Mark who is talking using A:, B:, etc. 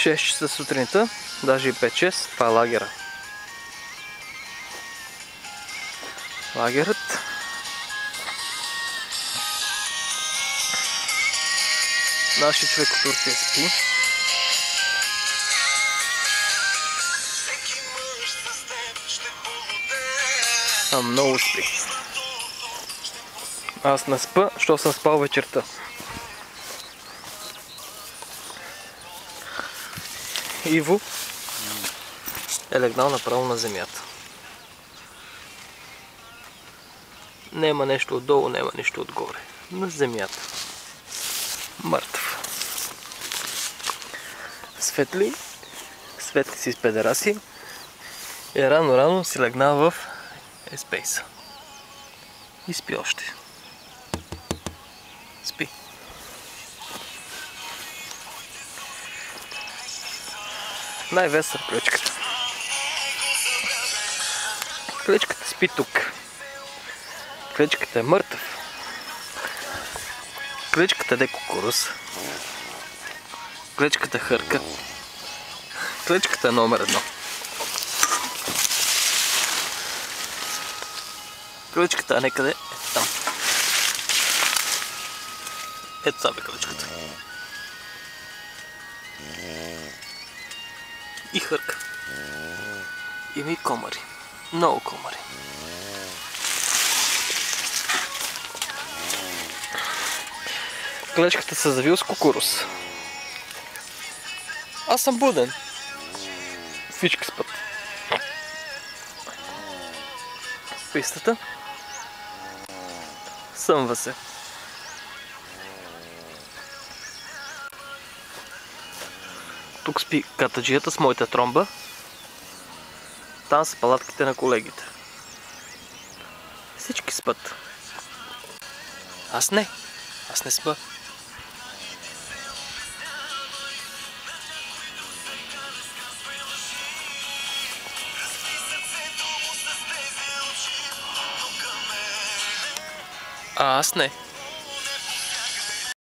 A: 6 часа сутринта, даже и 5-6, това е лагера. Лагерът. Нашия човек от Турция спи. Много спи. Аз не спа, защото съм спал вечерта. Иво е легнал направо на земята. Нема нещо отдолу, нема нищо отгоре. На земята. Мъртъв. Светли си с педераси. И рано си легнал в еспейса. И спи още. Спи. Най-весър клечката. Клечката спи тук. Клечката е мъртъв. Клечката де кукурус. Клечката хърка. Клечката е номер 1. Клечката е некъде там. Ето това бе клечката. И хърка. Има и комари. Много комари. Клечката се завил с кукурус. Аз съм буден. Всички спят. Пистата. Съмва се. Тук спи катаджията с моята тромба. Там са палатките на колегите. Всички спят. Аз не спа. Аз не.